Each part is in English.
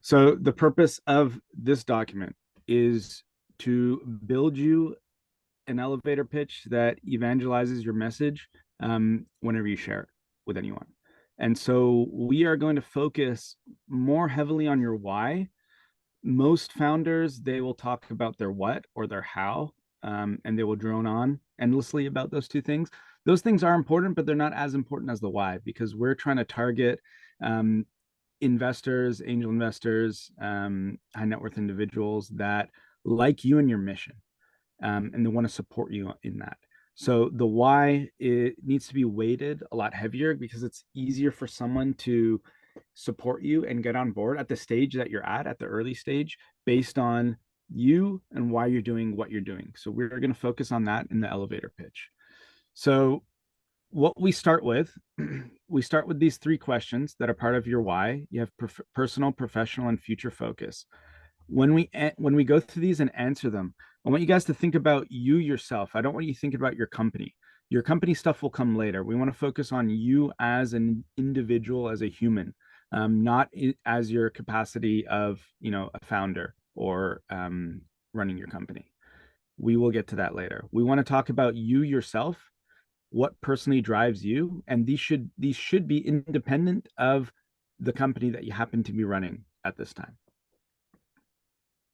So the purpose of this document is to build you an elevator pitch that evangelizes your message whenever you share it with anyone. And so we are going to focus more heavily on your why. Most founders, they will talk about their what or their how, and they will drone on endlessly about those two things. Those things are important, but they're not as important as the why, because we're trying to target investors, angel investors, high net worth individuals that like you and your mission, and they want to support you in that. So the why, it needs to be weighted a lot heavier because it's easier for someone to support you and get on board at the stage that you're at the early stage, based on you and why you're doing what you're doing. So we're going to focus on that in the elevator pitch. So what we start with, we start with these three questions that are part of your why. You have personal, professional, and future focus. When we go through these and answer them, I want you guys to think about you yourself. I don't want you to think about your company. Your company stuff will come later. We want to focus on you as an individual, as a human, not as your capacity of, a founder or running your company. We will get to that later. We want to talk about you yourself, what personally drives you, and these should be independent of the company that you happen to be running at this time.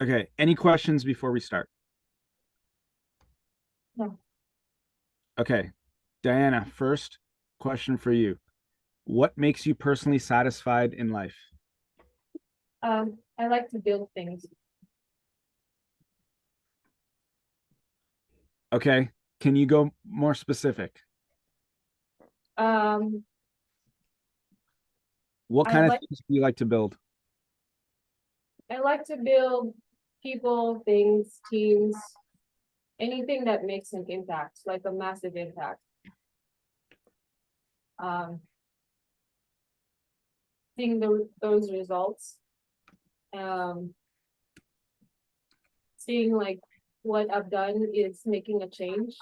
Okay, any questions before we start? No. Okay, Diana, first question for you. What makes you personally satisfied in life? I like to build things. Okay, can you go more specific? Um, What I kind of like things do you like to build? I like to build people, things, teams, anything that makes an impact, like a massive impact. Um, seeing those results, um, seeing like what I've done is making a change.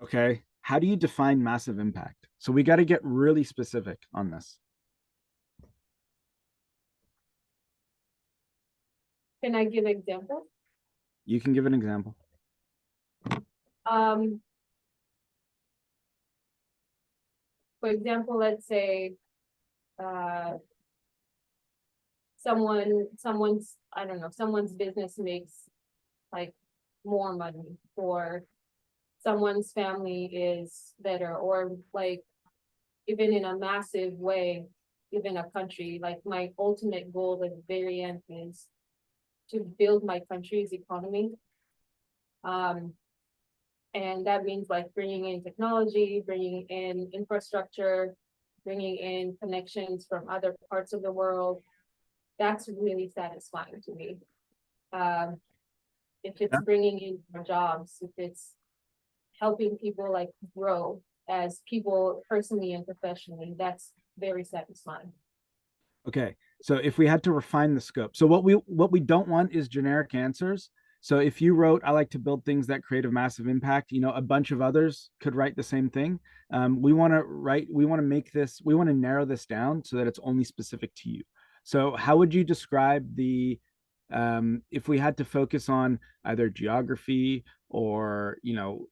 Okay, how do you define massive impact? So we got to get really specific on this. Can I give examples? You can give an example. Um, for example, let's say uh, I don't know, someone's business makes like more money, or someone's family is better, or like even in a massive way, even a country. Like my ultimate goal at the very end is to build my country's economy. Um, and that means like bringing in technology, bringing in infrastructure, bringing in connections from other parts of the world. That's really satisfying to me. Um, if it's Yeah. bringing in more jobs, if it's helping people like grow as people personally and professionally, that's very satisfying. Okay. So if we had to refine the scope, so what we don't want is generic answers. So if you wrote, I like to build things that create a massive impact, a bunch of others could write the same thing. We want to narrow this down so that it's only specific to you. So how would you describe if we had to focus on either geography or,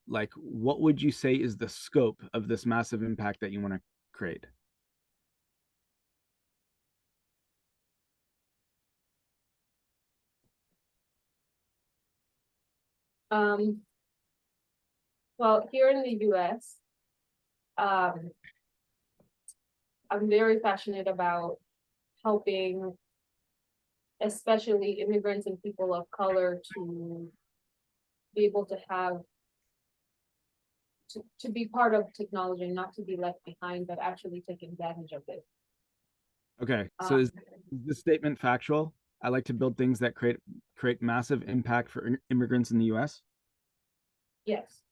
like, what would you say is the scope of this massive impact that you want to create? Um, well, here in the US, um, I'm very passionate about helping, especially immigrants and people of color, to be able to have to be part of technology, not to be left behind, but actually take advantage of it. Okay, so Um, is this statement factual? I like to build things that create massive impact for immigrants in the U.S. yes.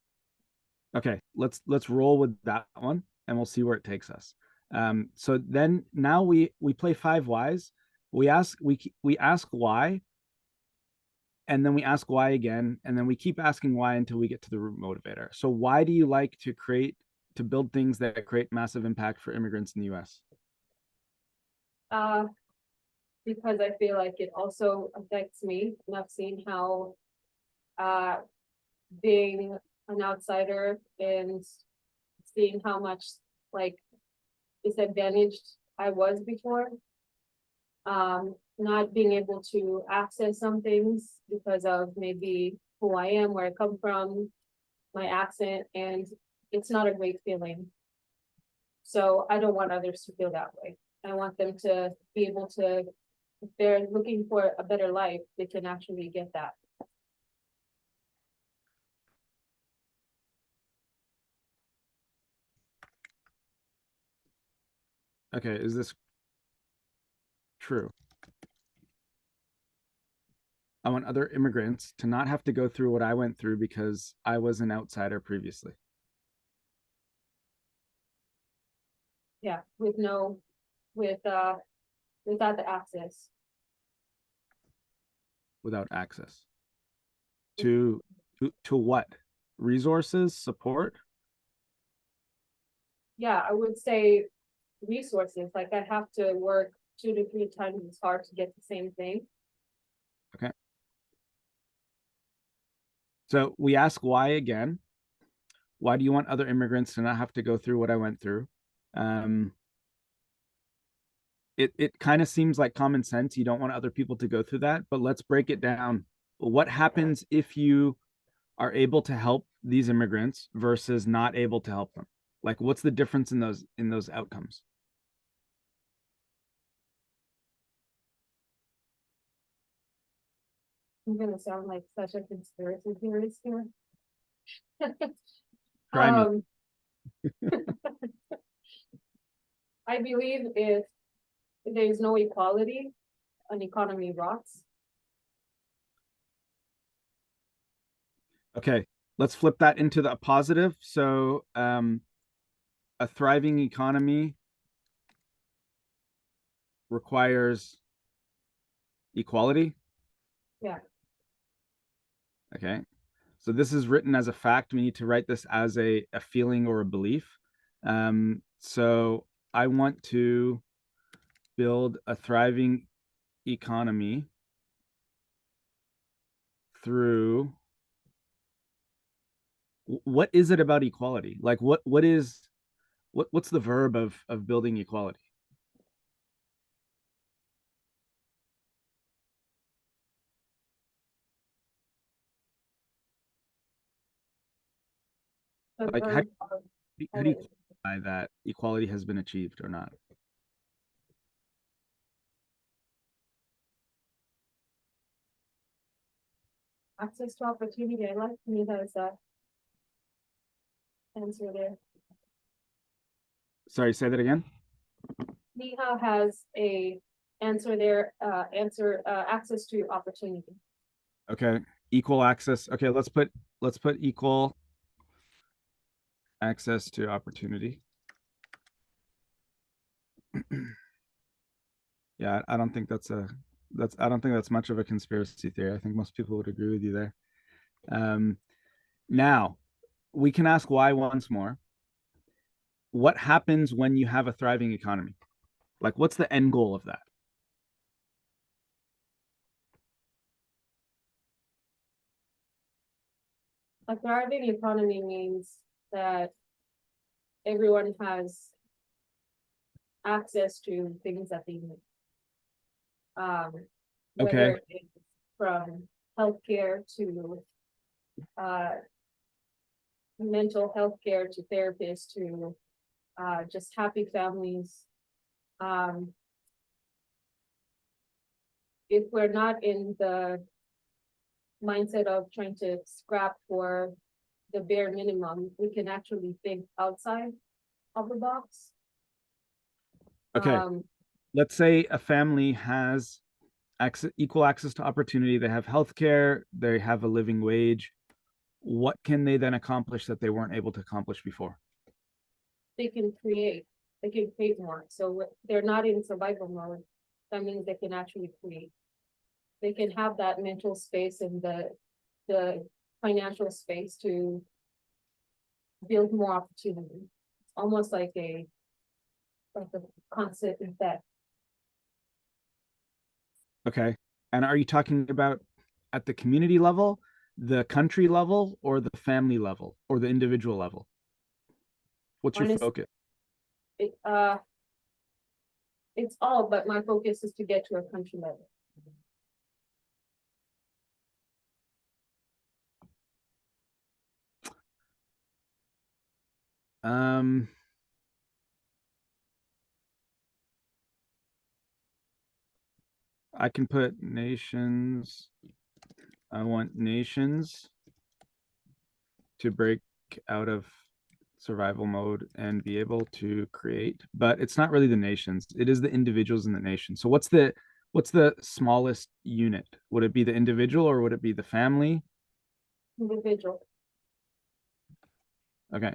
Okay, let's roll with that one, and we'll see where it takes us. So then now we play five whys. We ask why, and then we ask why again, and then we keep asking why until we get to the root motivator. So why do you like to build things that create massive impact for immigrants in the U.S.? Uh, because I feel like it also affects me, and I've seen how, uh, being an outsider and seeing how much like disadvantaged I was before. Not being able to access some things because of maybe who I am, where I come from, my accent, and it's not a great feeling. So I don't want others to feel that way. I want them to be able to, if they're looking for a better life, they can actually get that. Okay, is this true? I want other immigrants to not have to go through what I went through because I was an outsider previously. Yeah, with no, with without the access. Without access to to what? Resources, support? Yeah, I would say resources, like I have to work 2 to 3 times as hard to get the same thing. Okay. So we ask why again. Why do you want other immigrants to not have to go through what I went through? Um, it kind of seems like common sense. You don't want other people to go through that, but let's break it down. What happens if you are able to help these immigrants versus not able to help them? Like, what's the difference in those outcomes? I'm gonna sound like such a conspiracy theorist here. Try me. Um, I believe if there's no equality, an economy rots. Okay, let's flip that into the positive. So, a thriving economy requires equality. Yeah, Okay. So this is written as a fact. We need to write this as a feeling or a belief. So I want to build a thriving economy through what is it about equality? Like what is what's the verb of building equality? the Like verb of how do you equality. quantify that equality has been achieved or not? Access to opportunity. I like me there's that answer there. Sorry, say that again. Neha has a answer there, access to opportunity. Okay. Equal access. Okay, let's put equal access to opportunity. Yeah, I don't think that's I don't think that's much of a conspiracy theory. I think most people would agree with you there. Um, Now we can ask why once more. What happens when you have a thriving economy? Like, what's the end goal of that? A thriving economy means that everyone has access to things that they need. Um, Okay, whether it's from healthcare to uh, mental health care to therapists to just happy families. Um, if we're not in the mindset of trying to scrap for the bare minimum, we can actually think outside of the box. okay. Um, Let's say a family has equal access to opportunity. They have healthcare. They have a living wage. What can they then accomplish that they weren't able to accomplish before? they can create, they can create more. So they're not in survival mode. That means they can actually create. They can have that mental space and the financial space to build more opportunity. It's almost like a constant effect. Okay. And are you talking about at the community level, the country level, or the family level, or the individual level? What's your Honestly, focus? it, it's all, but my focus is to get to a country level. Um, I can put nations. I want nations to break out of survival mode and be able to create, but it's not really the nations. It is the individuals in the nation. So what's the smallest unit? Would it be the individual or would it be the family? Individual. Okay.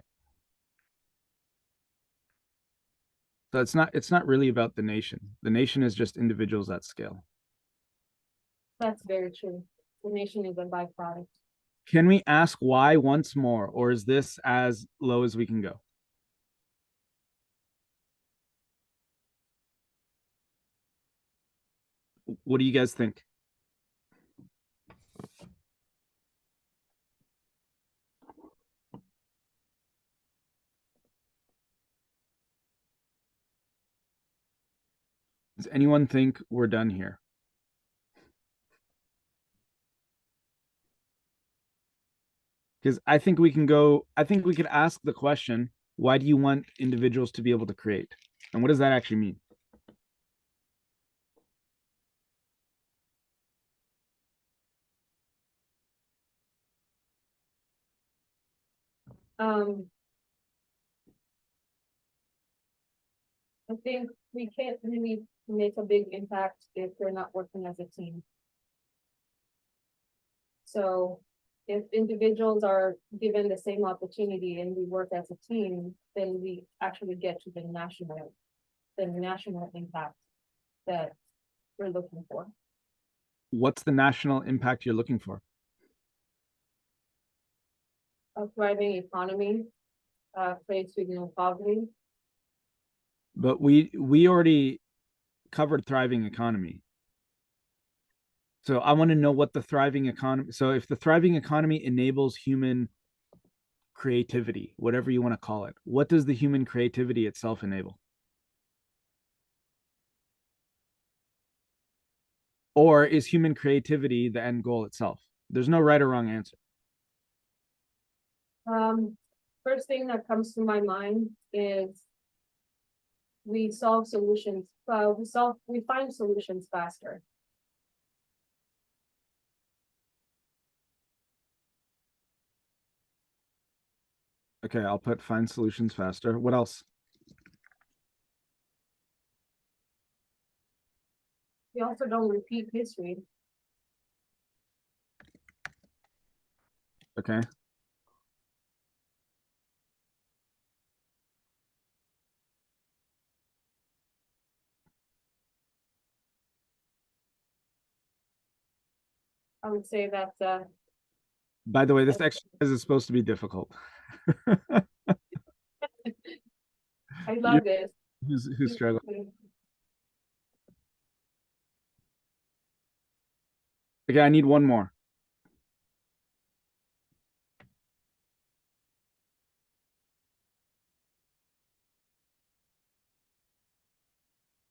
So it's not really about the nation. The nation is just individuals at scale. That's very true. The nation is a byproduct. Can we ask why once more, or is this as low as we can go? What do you guys think? Does anyone think we're done here? Because I think we could ask the question, why do you want individuals to be able to create? And what does that actually mean? Um, I think we can't really make a big impact if we're not working as a team. So if individuals are given the same opportunity and we work as a team, then we actually get to the national impact that we're looking for. What's the national impact you're looking for? A thriving economy, place with no poverty. But we already covered thriving economy. So I want to know what the thriving economy. So if the thriving economy enables human creativity, whatever you want to call it, what does the human creativity itself enable? Or is human creativity the end goal itself? There's no right or wrong answer. Um, First thing that comes to my mind is we solve solutions, we find solutions faster. Okay, I'll put find solutions faster. What else? We also don't repeat history. Okay. I would say that, By the way, this exercise is supposed to be difficult. I You love this. who's struggling. Okay, I need one more.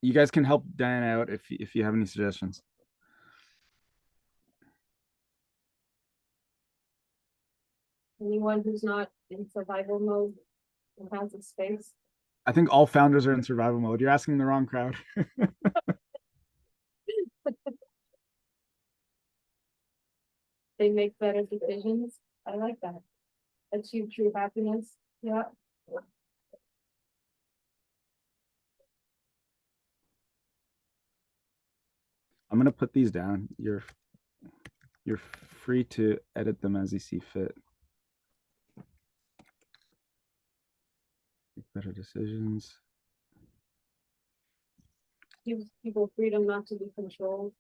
You guys can help Dan out if you have any suggestions. Anyone who's not in survival mode and has a space. I think all founders are in survival mode. You're asking the wrong crowd. They make better decisions. I like that. Achieve true happiness. Yeah. I'm gonna put these down. You're free to edit them as you see fit. Better decisions. Gives people freedom not to be controlled,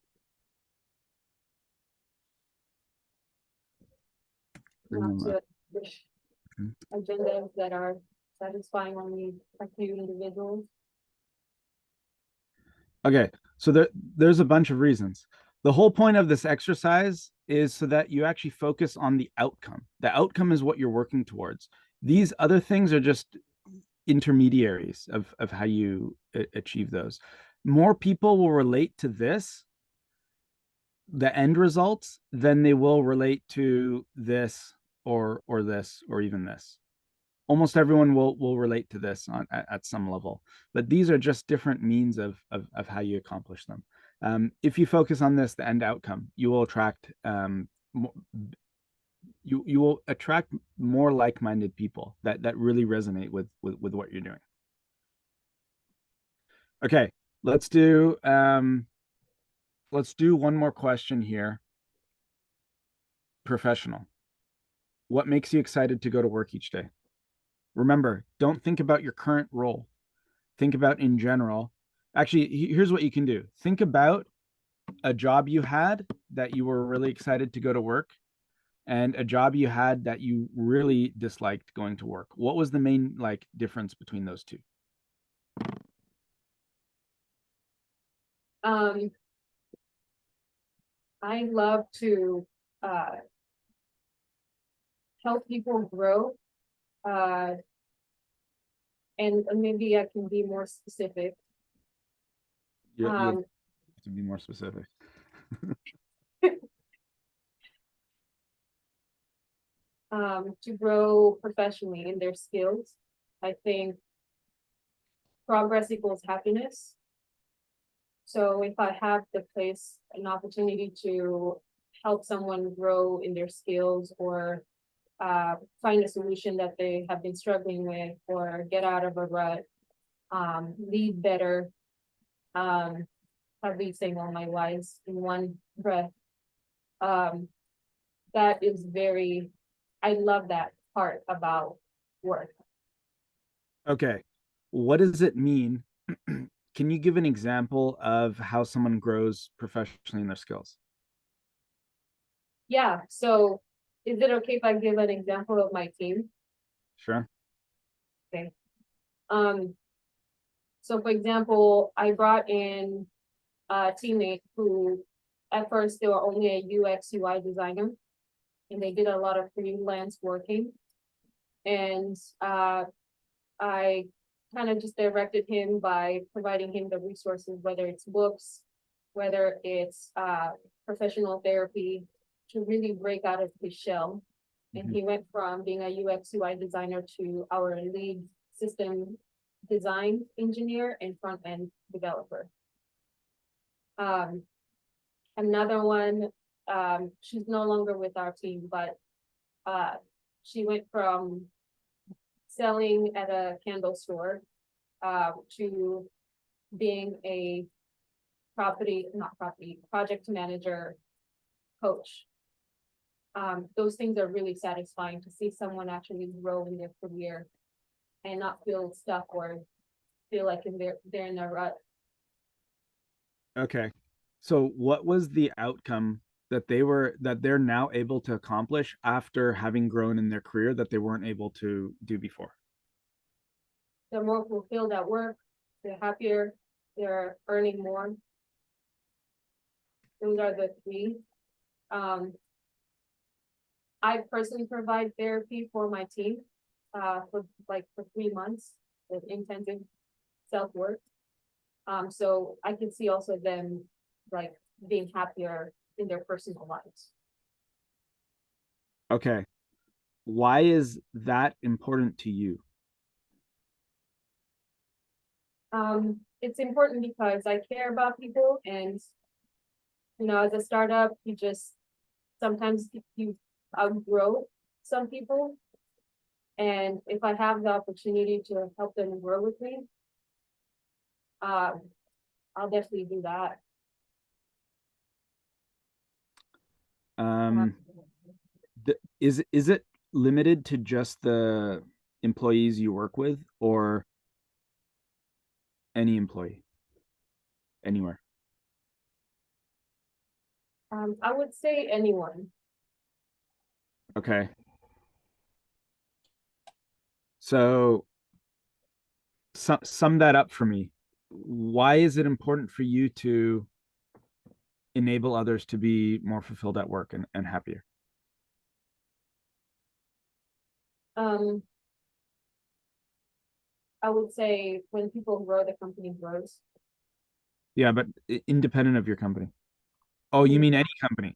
Bring not them up. to push agendas that are satisfying only a few individuals. Okay, so there's a bunch of reasons. The whole point of this exercise is so that you actually focus on the outcome. The outcome is what you're working towards. These other things are just intermediaries of how you achieve those. More people will relate to this, the end results, than they will relate to this or this or even this. Almost everyone will relate to this at some level, but these are just different means of how you accomplish them. If you focus on this, the end outcome, you will attract you will attract more like-minded people that really resonate with what you're doing. Okay, let's do one more question here. Professional. What makes you excited to go to work each day? Remember, don't think about your current role. Think about in general. Actually, here's what you can do. Think about a job you had that you were really excited to go to work and a job you had that you really disliked going to work. What was the main like difference between those two? Um, I love to uh help people grow. Uh, and maybe I can be more specific. You'll Um, have to be more specific. to grow professionally in their skills. I think progress equals happiness. So if I have the place, an opportunity to help someone grow in their skills or find a solution that they have been struggling with or get out of a rut, lead better, probably saying all my whys in one breath. Um, that is very, I love that part about work. Okay. What does it mean? Can you give an example of how someone grows professionally in their skills? Yeah, so is it okay if I give an example of my team? Sure. Okay. Um, so for example, I brought in a teammate who at first they were only a UX UI designer and they did a lot of freelance working. And I kind of just directed him by providing him the resources, whether it's books, whether it's professional therapy, to really break out of his shell. And Mhm. he went from being a UX UI designer to our lead system design engineer and front end developer. Um, Another one, she's no longer with our team, but uh, she went from selling at a candle store to being a not property, project manager coach. Those things are really satisfying to see someone actually grow in their career and not feel stuck or feel like they're in a rut. Okay. So what was the outcome that they're now able to accomplish after having grown in their career that they weren't able to do before? They're more fulfilled at work, they're happier, they're earning more. Those are the three. Um, I personally provide therapy for my team for 3 months with intensive self-work. So I can see also them like being happier in their personal lives. Okay. Why is that important to you? It's important because I care about people, and as a startup, you just sometimes you outgrow some people, and if I have the opportunity to help them grow with me, um, I'll definitely do that. Um, Um, is it limited to just the employees you work with or any employee anywhere? I would say anyone. Okay. So sum that up for me. why is it important for you to enable others to be more fulfilled at work and happier? Um, I would say when people grow, the company grows. Yeah, but independent of your company. Oh, you In mean any company?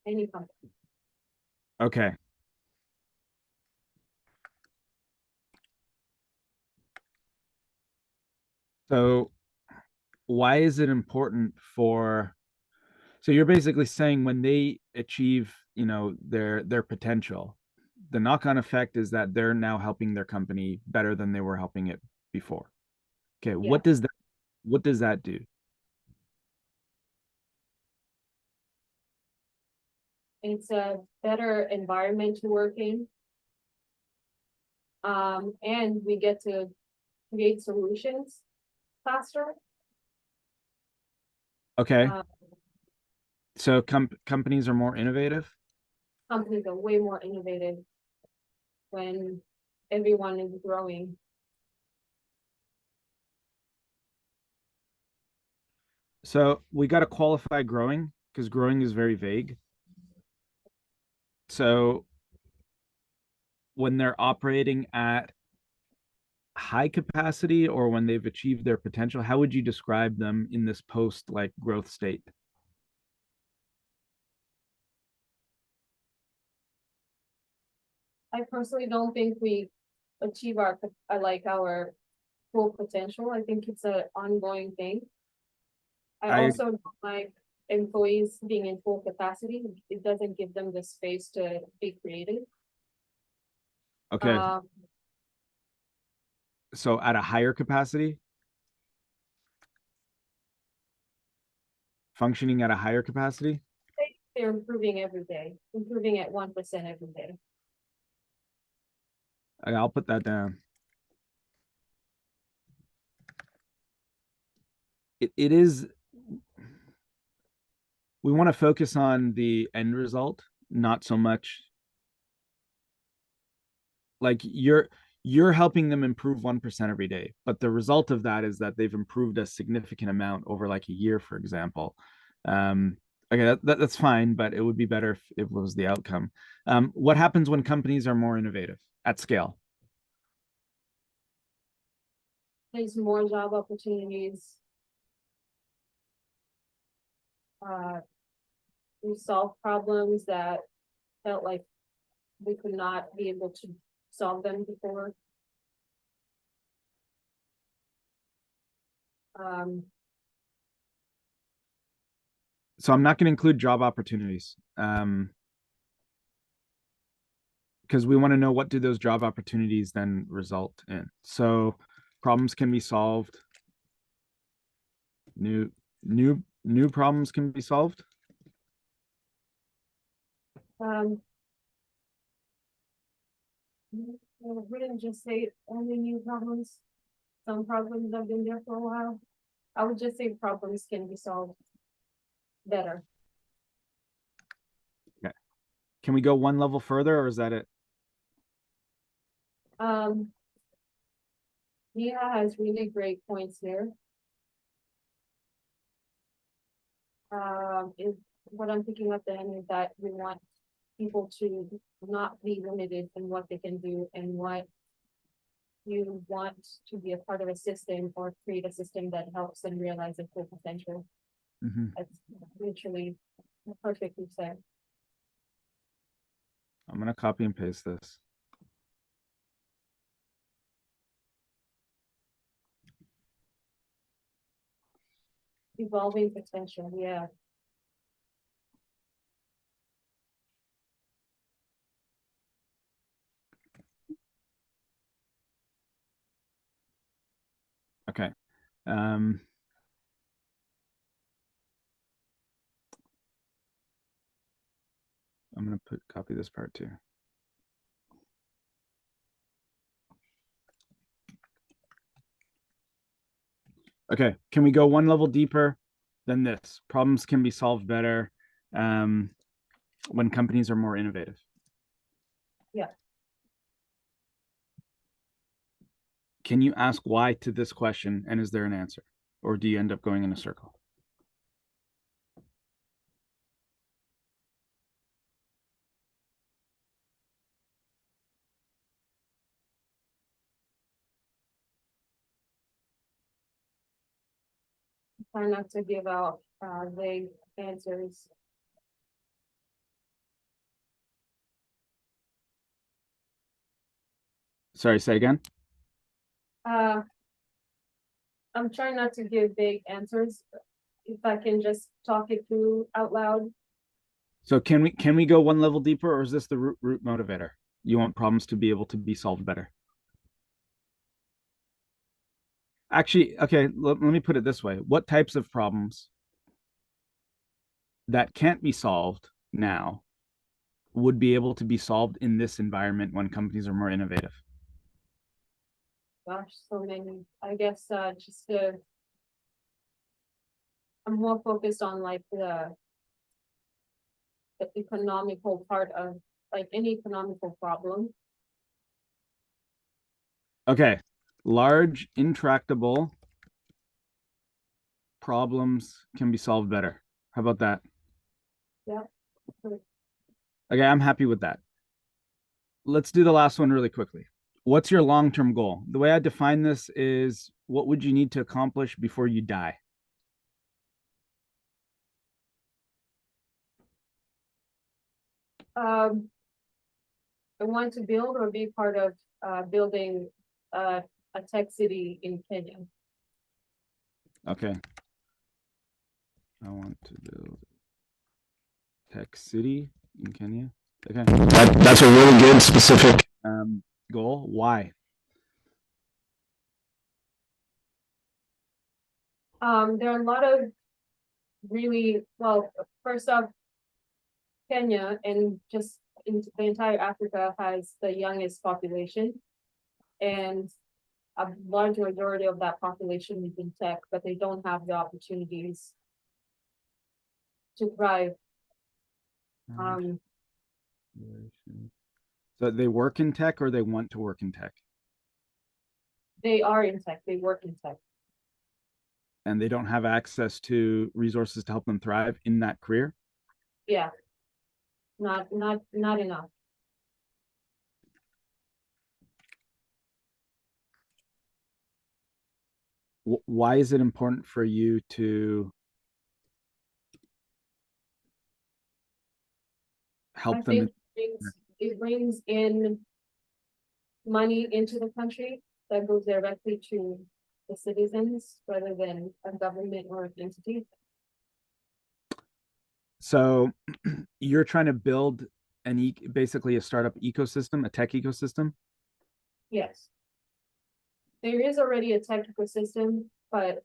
any company. Okay. So why is it important for, so you're basically saying when they achieve, their potential, the knock-on effect is that they're now helping their company better than they were helping it before. Okay, Yeah, what does that do? it's a better environment to work in. And we get to create solutions faster. Okay, Uh, so companies are more innovative. Companies are way more innovative when everyone is growing. So we got to qualify growing because growing is very vague. So when they're operating at high capacity or when they've achieved their potential, how would you describe them in this post like growth state? I personally don't think we achieve our full potential. I think it's an ongoing thing. I I also don't like employees being in full capacity. It doesn't give them the space to be creative. Okay, Um, so at a higher capacity, functioning at a higher capacity. they're improving every day, improving at 1% every day. I'll put that down. It is, we want to focus on the end result, not so much like you're helping them improve 1% every day, but the result of that is that they've improved a significant amount over like a year, for example. Okay, that's fine, but it would be better if it was the outcome. What happens when companies are more innovative at scale? There's more job opportunities. Uh, we solve problems that felt like we could not be able to solve them before. Um, So I'm not going to include job opportunities, because we want to know what do those job opportunities then result in. So problems can be solved. New problems can be solved. um, I wouldn't just say only new problems. Some problems have been there for a while. I would just say problems can be solved better. Okay. Can we go one level further, or is that it? Um, Mia has really great points here. Is what I'm picking up then is that we want people to not be limited in what they can do and what you want to be a part of a system or create a system that helps them realize their full potential. Mhm. That's literally perfectly said. I'm gonna copy and paste this. Evolving potential, yeah. Okay. Um, I'm gonna copy this part too. Okay. Can we go one level deeper than this? Problems can be solved better um, when companies are more innovative. Yeah. Can you ask why to this question, and is there an answer? Or do you end up going in a circle? Try not to give out vague answers. Sorry, say again. Uh, I'm trying not to give vague answers. If I can just talk it through out loud. So can we go one level deeper, or is this the root motivator? You want problems to be able to be solved better? Actually, okay, let me put it this way. What types of problems that can't be solved now would be able to be solved in this environment when companies are more innovative? Gosh, so many. I guess just I'm more focused on like the economical part of like any economical problem. Okay, large, intractable problems can be solved better. How about that? Yeah. Okay, I'm happy with that. Let's do the last one really quickly. What's your long-term goal? The way I define this is what would you need to accomplish before you die? Um, I want to build or be part of building a tech city in Kenya. Okay. I want to build tech city in Kenya. Okay. That's a really good specific goal. Why? There are a lot of really, well, first off, Kenya and just in the entire Africa has the youngest population. And a large majority of that population is in tech, but they don't have the opportunities to thrive. Um, So they work in tech or they want to work in tech? they are in tech, they work in tech. And they don't have access to resources to help them thrive in that career? Yeah, not enough. Why is it important for you to I help them think it brings in money into the country that goes directly to the citizens rather than a government or an entity. So you're trying to build basically a startup ecosystem, a tech ecosystem? Yes. There is already a tech ecosystem, but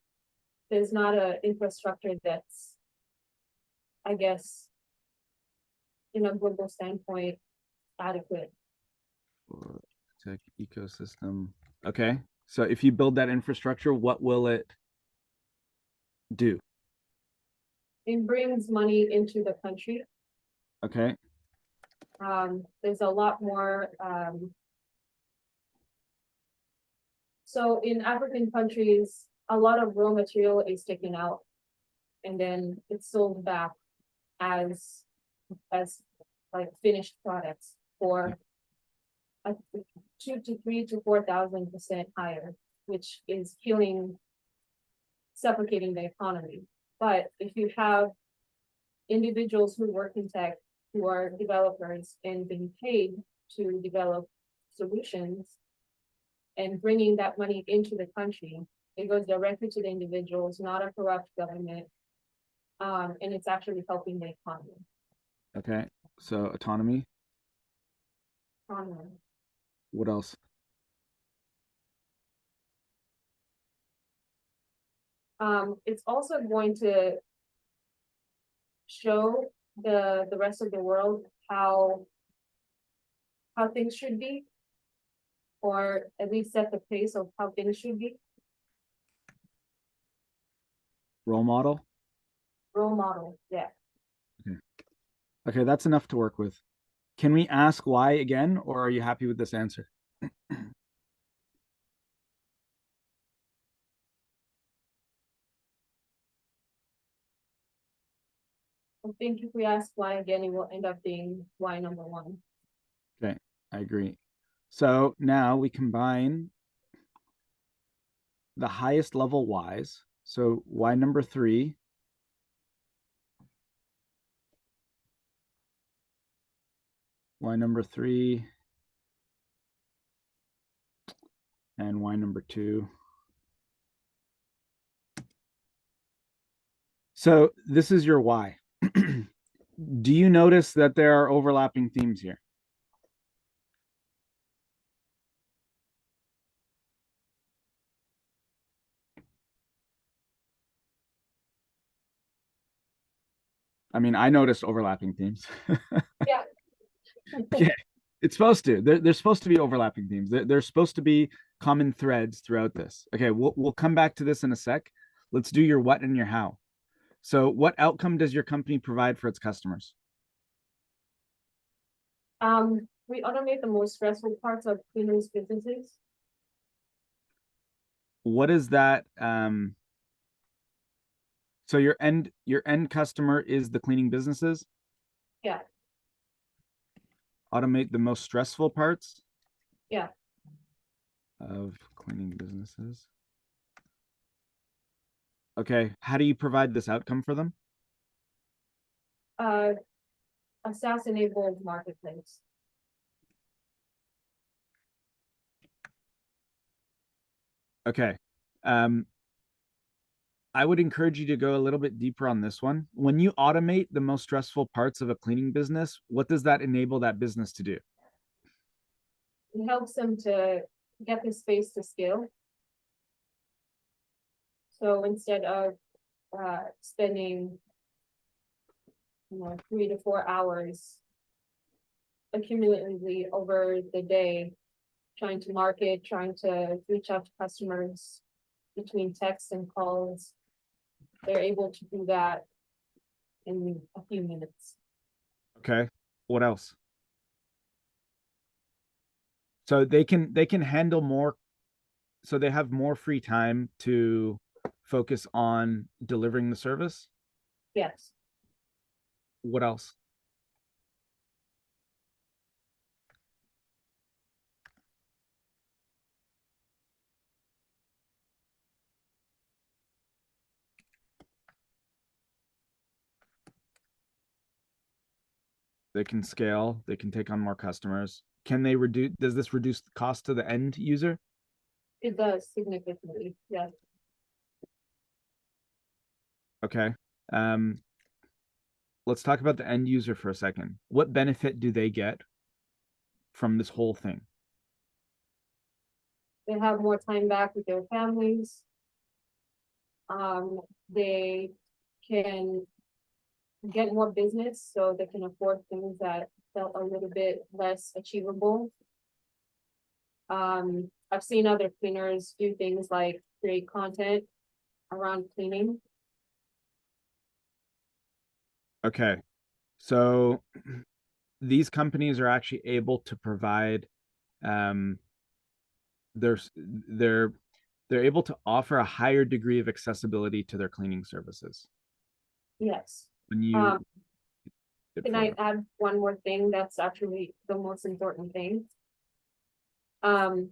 there's not an infrastructure that's, I guess, in a global standpoint, adequate. Tech ecosystem. Okay. So if you build that infrastructure, what will it do? It brings money into the country. Okay. There's a lot more. So in African countries, a lot of raw material is taken out and then it's sold back as as like finished products for a 2 to 3 to 4,000% higher, which is killing, suffocating the economy. But if you have individuals who work in tech, who are developers and being paid to develop solutions and bringing that money into the country, it goes directly to the individuals, not a corrupt government. And it's actually helping the economy. Okay. So autonomy. Um, What else? it's also going to show the rest of the world how things should be, or at least set the pace of how things should be. Role model. Role model, yeah. Okay. Okay, that's enough to work with. Can we ask why again, or are you happy with this answer? I think if we ask why again, it will end up being why number one. Okay, I agree. So now we combine the highest level whys. So why number three, why number three, and why number two. So this is your why. Do you notice that there are overlapping themes here? I mean, I noticed overlapping themes. Yeah. Okay, it's supposed to. There's supposed to be overlapping themes. There's supposed to be common threads throughout this. Okay, we'll come back to this in a sec. Let's do your what and your how. So, what outcome does your company provide for its customers? We automate the most stressful parts of cleaners' businesses. What is that? So your end customer is the cleaning businesses. Yeah, Automate the most stressful parts yeah. of cleaning businesses. Okay, how do you provide this outcome for them? Uh, a SaaS-enabled marketplace. Okay. I would encourage you to go a little bit deeper on this one. When you automate the most stressful parts of a cleaning business, what does that enable that business to do? It helps them to get the space to scale. So instead of spending 3 to 4 hours accumulatively over the day trying to market, trying to reach out to customers between texts and calls, they're able to do that in a few minutes. Okay. What else? So they can handle more, so they have more free time to focus on delivering the service. Yes. What else? They can scale, they can take on more customers. Can they reduce, does this reduce the cost to the end user? It does significantly. Yes. Okay. Um, let's talk about the end user for a second. What benefit do they get from this whole thing? They have more time back with their families. They can get more business so they can afford things that felt a little bit less achievable. I've seen other cleaners do things like create content around cleaning. Okay. So these companies are actually able to provide um they're they're they're able to offer a higher degree of accessibility to their cleaning services Yes. when you Um, get can for I them. add one more thing that's actually the most important thing? Um,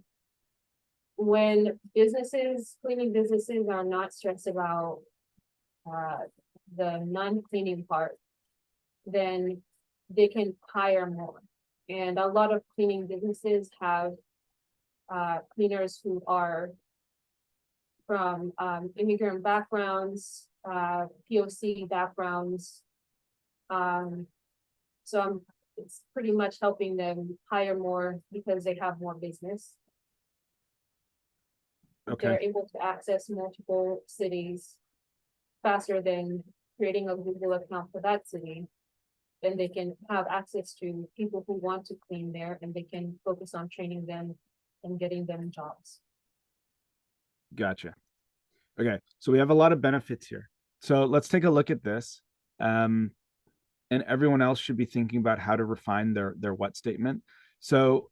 when cleaning businesses are not stressed about uh the non-cleaning part, then they can hire more. And a lot of cleaning businesses have cleaners who are from immigrant backgrounds, POC backgrounds. Um, so it's pretty much helping them hire more because they have more business. Okay. They're able to access multiple cities faster than creating a Google account for that city. Then they can have access to people who want to clean there and they can focus on training them and getting them jobs. Gotcha. Okay. So we have a lot of benefits here. So let's take a look at this. And everyone else should be thinking about how to refine their what statement. So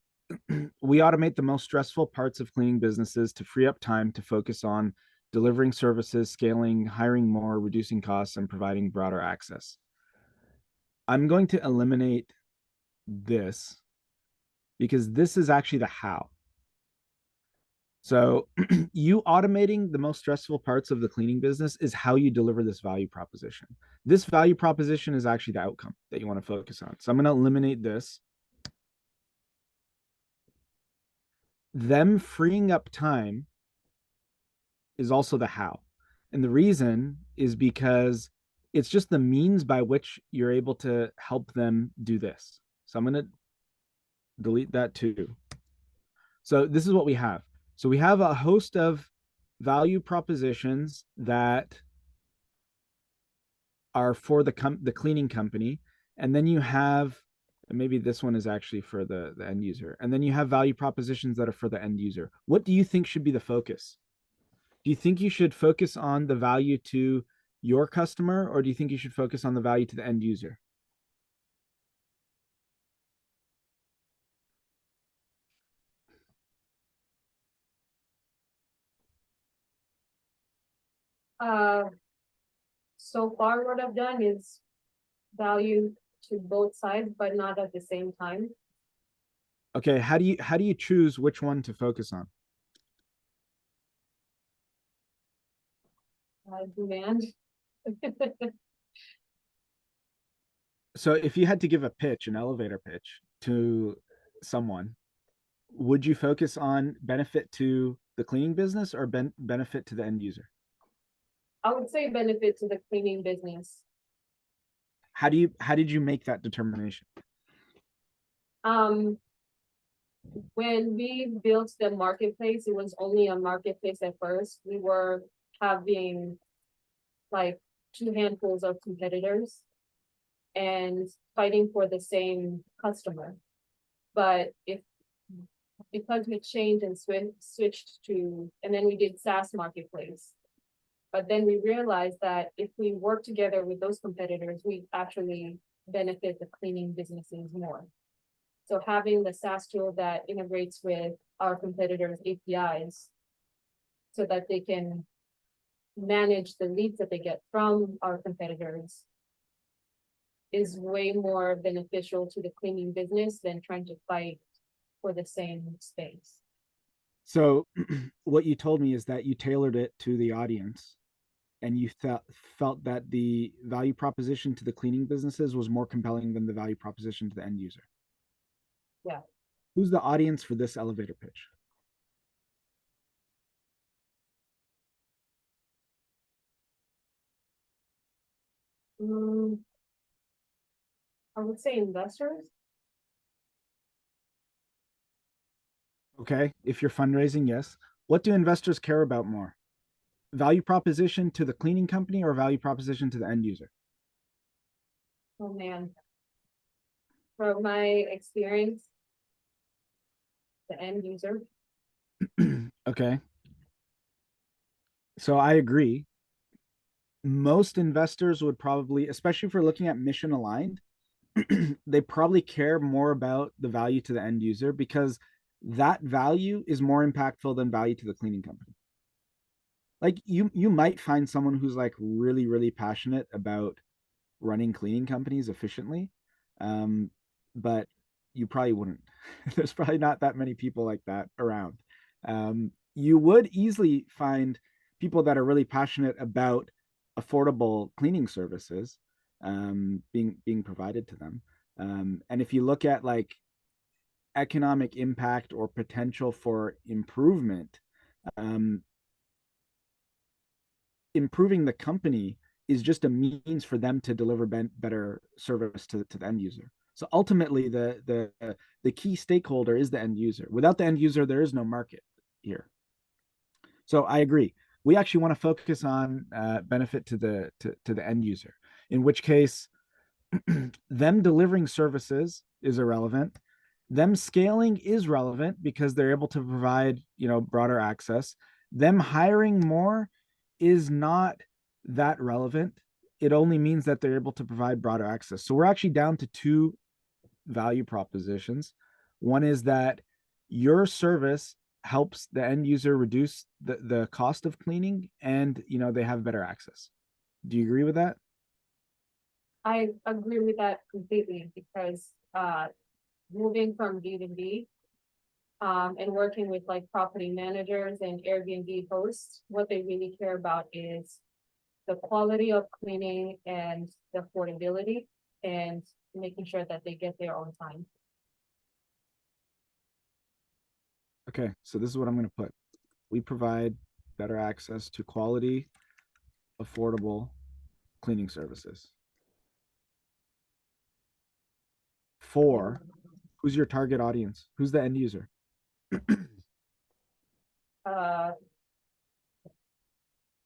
we automate the most stressful parts of cleaning businesses to free up time to focus on delivering services, scaling, hiring more, reducing costs, and providing broader access. I'm going to eliminate this because this is actually the how. So you automating the most stressful parts of the cleaning business is how you deliver this value proposition. This value proposition is actually the outcome that you want to focus on. So I'm going to eliminate this. Them freeing up time is also the how. And the reason is because it's just the means by which you're able to help them do this. So I'm going to delete that too. So this is what we have. So we have a host of value propositions that are for the cleaning company, and then you have, and maybe this one is actually for the end user, and then you have value propositions that are for the end user. What do you think should be the focus? Do you think you should focus on the value to your customer, or do you think you should focus on the value to the end user? Uh, so far what I've done is value to both sides, but not at the same time. Okay, how do you choose which one to focus on? Demand. So if you had to give a pitch, an elevator pitch to someone, would you focus on benefit to the cleaning business or benefit to the end user? I would say benefit to the cleaning business. How did you make that determination? Um, when we built the marketplace, it was only a marketplace at first. We were having like two handfuls of competitors and fighting for the same customer. But if because we changed and switched to, and then we did SaaS marketplace. But then we realized that if we work together with those competitors, we actually benefit the cleaning businesses more. So having the SaaS tool that integrates with our competitors' APIs so that they can manage the leads that they get from our competitors is way more beneficial to the cleaning business than trying to fight for the same space. So what you told me is that you tailored it to the audience and you felt that the value proposition to the cleaning businesses was more compelling than the value proposition to the end user. Yeah. Who's the audience for this elevator pitch? Mm, I would say investors. Okay, if you're fundraising, yes. What do investors care about more? Value proposition to the cleaning company or value proposition to the end user? Oh man. From my experience, the end user. Okay, so I agree. Most investors would probably, especially if we're looking at mission aligned, they probably care more about the value to the end user because that value is more impactful than value to the cleaning company. Like you might find someone who's like really passionate about running cleaning companies efficiently, um, but you probably wouldn't. There's probably not that many people like that around. You would easily find people that are really passionate about affordable cleaning services being provided to them. And if you look at like economic impact or potential for improvement, um, improving the company is just a means for them to deliver better service to the end user. So ultimately, the key stakeholder is the end user. Without the end user, there is no market here. So I agree. We actually want to focus on benefit to the end user. In which case, them delivering services is irrelevant. Them scaling is relevant because they're able to provide broader access. Them hiring more is not that relevant. It only means that they're able to provide broader access. So we're actually down to two value propositions. One is that your service helps the end user reduce the cost of cleaning and they have better access. Do you agree with that? I agree with that completely because, moving from B to B, and working with like property managers and Airbnb hosts, what they really care about is the quality of cleaning and the affordability and making sure that they get there on time. Okay, so this is what I'm going to put. We provide better access to quality, affordable cleaning services. Yeah. For who's your target audience? Who's the end user? Uh,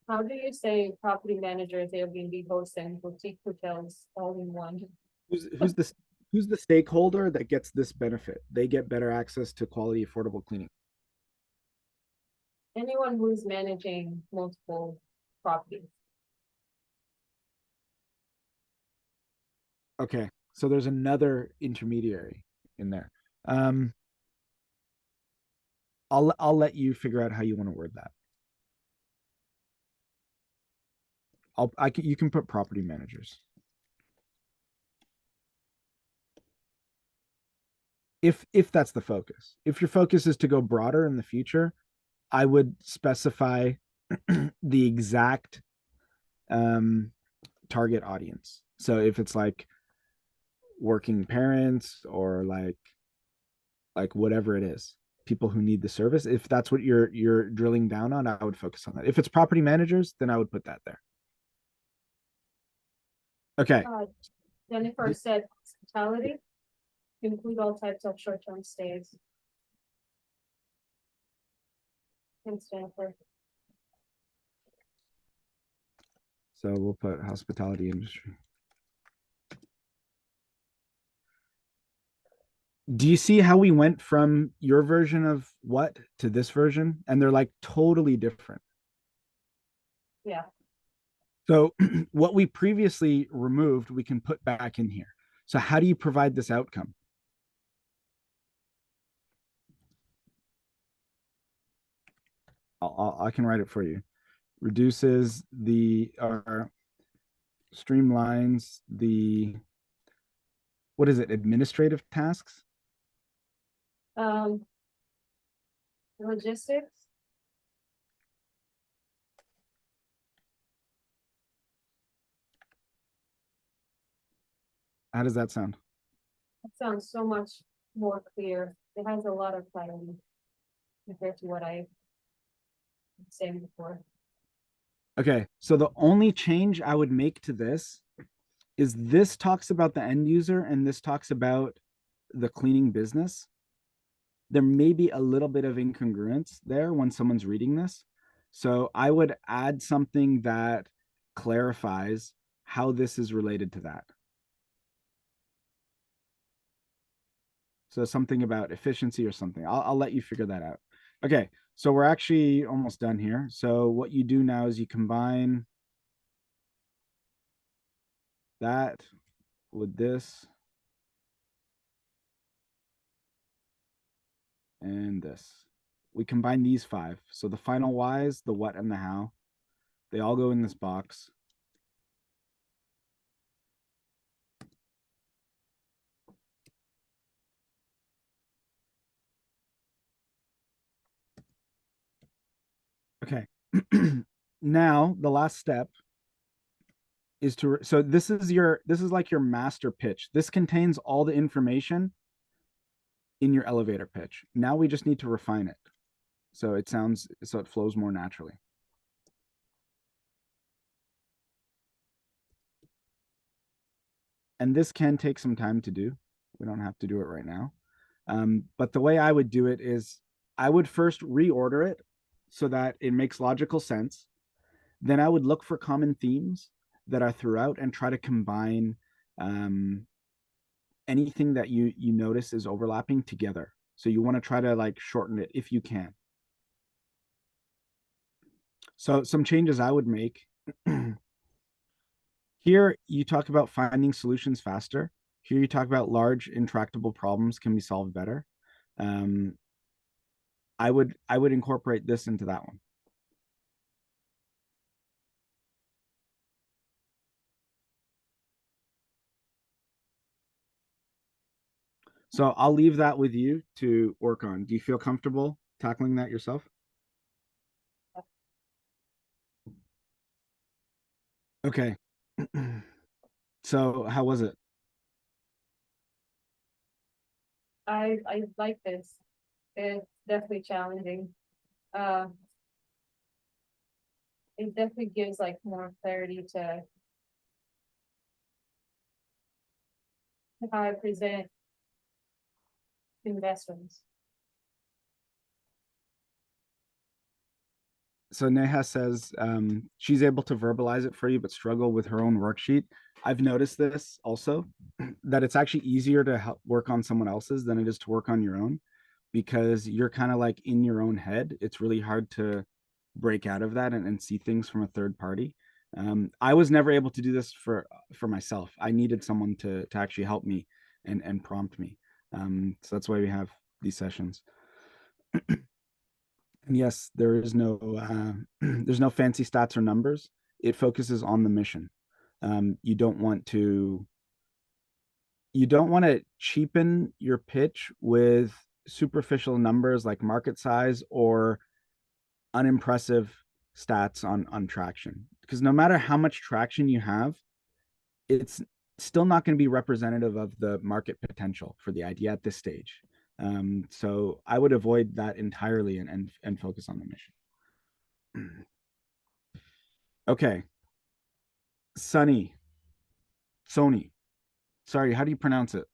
how do you say property managers, Airbnb hosts and boutique hotels all in one? Who's the stakeholder that gets this benefit? They get better access to quality, affordable cleaning. Anyone who's managing multiple properties. Okay, so there's another intermediary in there. Um, I'll let you figure out how you want to word that. You can put property managers. If that's the focus. If your focus is to go broader in the future, I would specify the exact um, target audience. So if it's like working parents or like whatever it is, people who need the service, if that's what you're drilling down on, I would focus on that. If it's property managers, then I would put that there. Okay. Uh, Jennifer said hospitality, include all types of short-term stays. Thanks, Jennifer. So we'll put hospitality industry. Do you see how we went from your version of what to this version? And they're like totally different. Yeah. So what we previously removed, we can put back in here. So how do you provide this outcome? I can write it for you. Reduces the or streamlines the what is it? Administrative tasks. Um, logistics, How does that sound? it sounds so much more clear. It has a lot of clarity compared to what I was saying before. Okay, so the only change I would make to this is this talks about the end user and this talks about the cleaning business. There may be a little bit of incongruence there when someone's reading this. So I would add something that clarifies how this is related to that. So something about efficiency or something. I'll let you figure that out. Okay, so we're actually almost done here. So what you do now is you combine that with this and this. We combine these five. So the final whys, the what, and the how, they all go in this box. Okay. Now the last step is to so this is like your master pitch. This contains all the information in your elevator pitch. Now we just need to refine it. So it flows more naturally. And this can take some time to do. We don't have to do it right now. But the way I would do it is I would first reorder it so that it makes logical sense. Then I would look for common themes that are throughout and try to combine anything that you notice is overlapping together. So you want to try to like shorten it if you can. So some changes I would make here, you talk about finding solutions faster. Here you talk about large intractable problems can be solved better. Um, I would incorporate this into that one. So I'll leave that with you to work on. Do you feel comfortable tackling that yourself? Okay. So how was it? I like this. It's definitely challenging. Uh, it definitely gives like more clarity to how I present investments. So Neha says she's able to verbalize it for you, but struggle with her own worksheet. I've noticed this also, that it's actually easier to help work on someone else's than it is to work on your own, because you're kind of like in your own head. It's really hard to break out of that and see things from a third party. I was never able to do this for myself. I needed someone to actually help me and prompt me. So that's why we have these sessions. And yes, there is no there's no fancy stats or numbers. It focuses on the mission. You don't want to cheapen your pitch with superficial numbers like market size or unimpressive stats on traction, because no matter how much traction you have, it's still not going to be representative of the market potential for the idea at this stage. So I would avoid that entirely and focus on the mission. Okay. Sunny, Sony. Sorry, how do you pronounce it?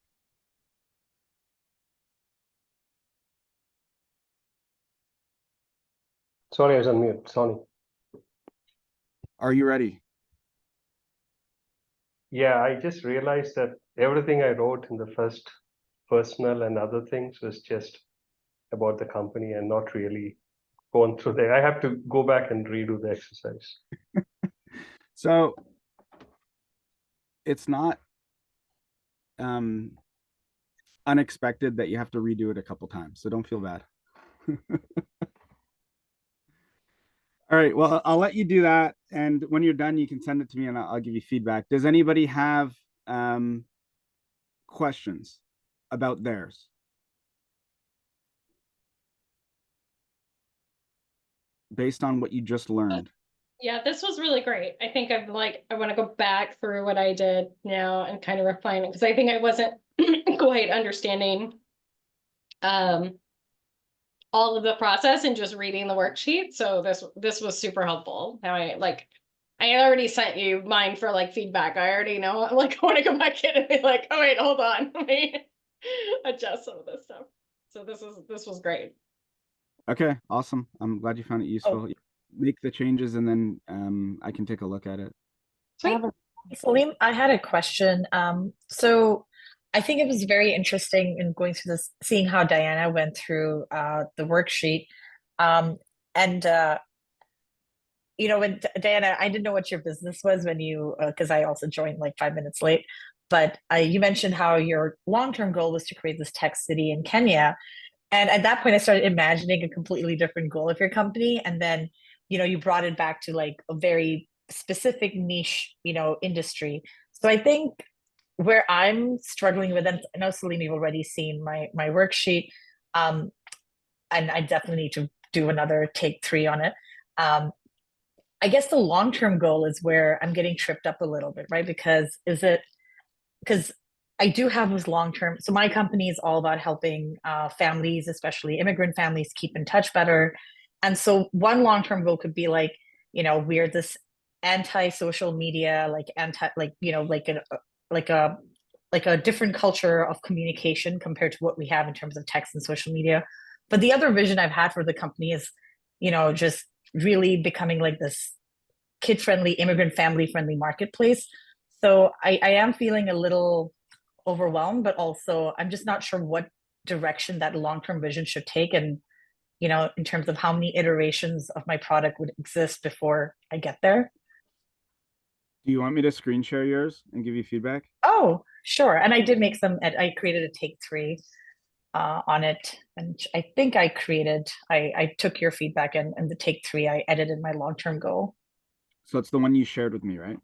Sorry, I was on mute. Sorry. Are you ready? Yeah, I just realized that everything I wrote in the first personal and other things was just about the company and not really gone through there. I have to go back and redo the exercise. So it's not um, unexpected that you have to redo it a couple times. So don't feel bad. All right. Well, I'll let you do that. And when you're done, you can send it to me and I'll give you feedback. Does anybody have questions about theirs? Based on what you just learned? Yeah, this was really great. I think I want to go back through what I did now and kind of refine it, because I think I wasn't quite understanding um all of the process and just reading the worksheet. So this was super helpful. Now I already sent you mine for like feedback. I already know, like, I want to go back in and be like, oh wait, hold on, let me adjust some of this stuff. So this was great. Okay, awesome. I'm glad you found it useful. Oh, Make the changes and then I can take a look at it. Sweet. Salim, I had a question. So I think it was very interesting in going through this, seeing how Diana went through the worksheet. Um, and when Diana, I didn't know what your business was when you, because I also joined like 5 minutes late. But you mentioned how your long-term goal was to create this tech city in Kenya. And at that point, I started imagining a completely different goal of your company. And then, you brought it back to like a very specific niche, industry. So I think where I'm struggling with, and I know Salim, you've already seen my worksheet, and I definitely need to do another take three on it. I guess the long-term goal is where I'm getting tripped up a little bit, right? Because I do have this long term. So my company is all about helping families, especially immigrant families, keep in touch better. And so one long term goal could be like, we're this anti social media, like anti, like like a like a different culture of communication compared to what we have in terms of text and social media. But the other vision I've had for the company is, just really becoming like this kid friendly, immigrant family friendly marketplace. So I am feeling a little overwhelmed, but also I'm just not sure what direction that long-term vision should take. And, in terms of how many iterations of my product would exist before I get there. Do you want me to screen share yours and give you feedback? Oh, sure. And I did make I created a take three on it. And I think I took your feedback and the take three, I edited my long-term goal. So it's the one you shared with me, right?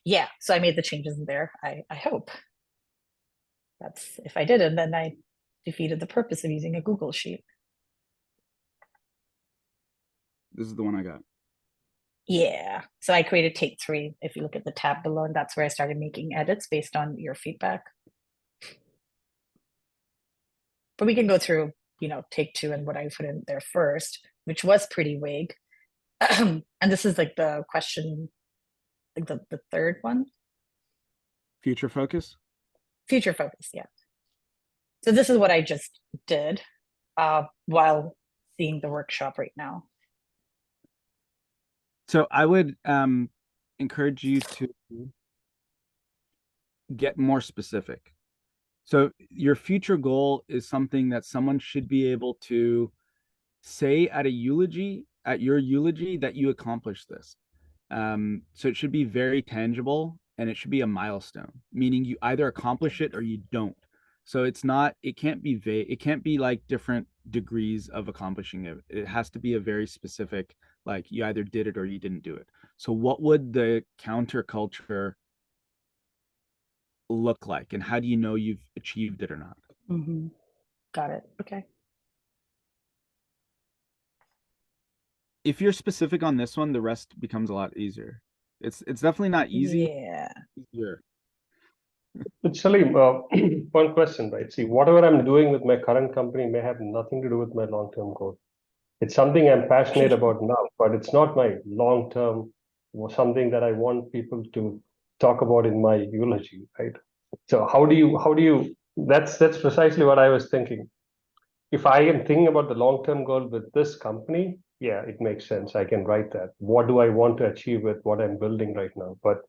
Yeah. So I made the changes in there. I hope. That's if I didn't, then I defeated the purpose of using a Google Sheet. This is the one I got. Yeah. So I created take 3. If you look at the tab below, and that's where I started making edits based on your feedback. But we can go through, take 2 and what I put in there first, which was pretty vague. And this is like the question, like the third one. Future focus. Future focus, yeah. So this is what I just did while seeing the workshop right now. So I would encourage you to get more specific. So your future goal is something that someone should be able to say at your eulogy that you accomplished this. So it should be very tangible and it should be a milestone, meaning you either accomplish it or you don't. So it can't be vague. It can't be like different degrees of accomplishing it. It has to be a very specific, like you either did it or you didn't do it. So what would the counterculture look like? And how do you know you've achieved it or not? Mm-hmm. Got it. Okay. If you're specific on this one, the rest becomes a lot easier. It's definitely not easy. Yeah. Easier. Actually, one question, right? See, whatever I'm doing with my current company may have nothing to do with my long-term goal. It's something I'm passionate about now, but it's not my long-term or something that I want people to talk about in my eulogy, right? So how do you, that's precisely what I was thinking. If I am thinking about the long-term goal with this company, yeah, it makes sense. I can write that. What do I want to achieve with what I'm building right now? But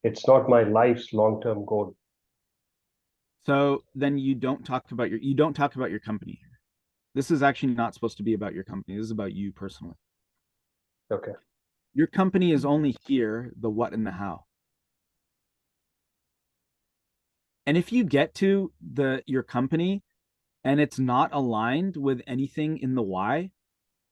it's not my life's long-term goal. So then you don't talk about your company here. This is actually not supposed to be about your company. This is about you personally. Okay. Your company is only here, the what and the how. And if you get to your company and it's not aligned with anything in the why,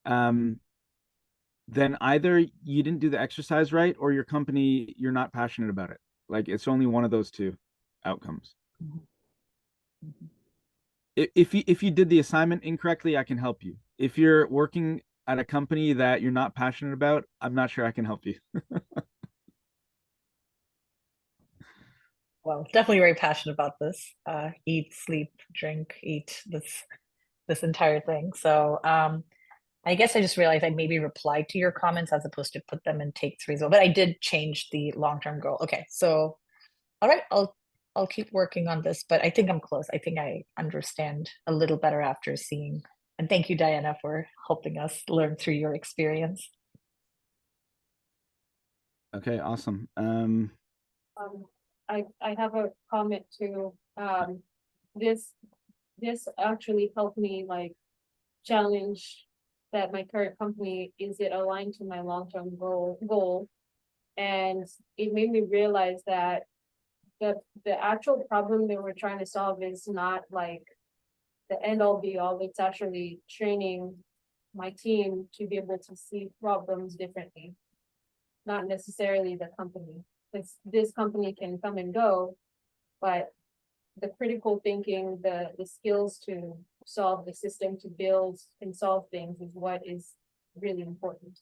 then either you didn't do the exercise right or your company, you're not passionate about it. Like it's only one of those two outcomes. If you did the assignment incorrectly, I can help you. If you're working at a company that you're not passionate about, I'm not sure I can help you. Well, definitely very passionate about this. Eat, sleep, drink, eat, this entire thing. So I guess I just realized I maybe replied to your comments as opposed to put them in take 3 as well. But I did change the long-term goal. Okay, so all right, I'll keep working on this, but I think I'm close. I think I understand a little better after seeing. And thank you, Diana, for helping us learn through your experience. Okay, awesome. I have a comment too. This actually helped me like challenge that my current company, is it aligned to my long-term goal? And it made me realize that the actual problem that we're trying to solve is not like the end all be all. It's actually training my team to be able to see problems differently, not necessarily the company. Because this company can come and go, but the critical thinking, the skills to solve the system, to build and solve things is what is really important.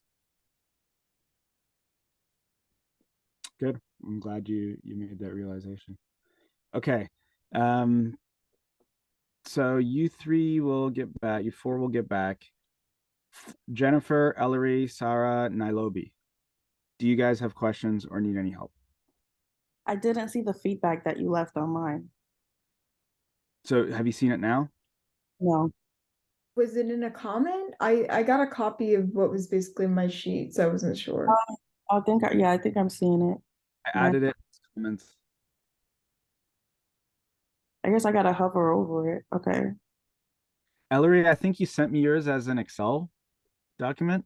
Good. I'm glad you made that realization. Okay. So you 3 will get back, you 4 will get back. Jennifer, Ellery, Sarah, Nairobi. Do you guys have questions or need any help? I didn't see the feedback that you left online. So have you seen it now? No. Was it in a comment? I got a copy of what was basically my sheet, so I wasn't sure. I think I'm seeing it. I added it. Comments. I guess I gotta hover over it. Okay. Ellery, I think you sent me yours as an Excel document.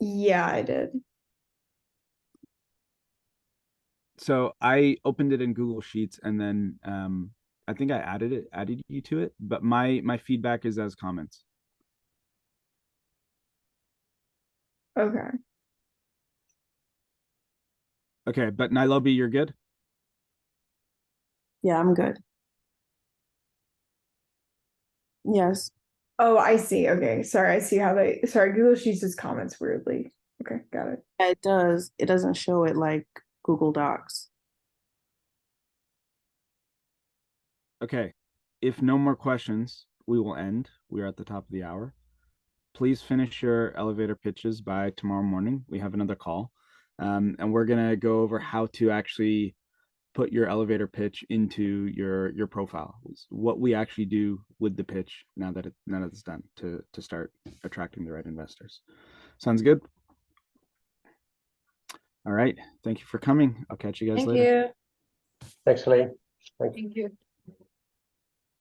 Yeah, I did. So I opened it in Google Sheets and then I think I added you to it, but my feedback is as comments. Okay. Okay, but Nairobi, you're good? Yeah, I'm good. Yes. Oh, I see. Okay. Sorry. I see how sorry, Google Sheets just comments weirdly. Okay, got it. Yeah, it does. It doesn't show it like Google Docs. Okay. If no more questions, we will end. We are at the top of the hour. Please finish your elevator pitches by tomorrow morning. We have another call. And we're going to go over how to actually put your elevator pitch into your profile. What we actually do with the pitch now that it's done to start attracting the right investors. Sounds good? All right. Thank you for coming. I'll catch you guys Thank later. you. Thanks, Elaine. Thank you.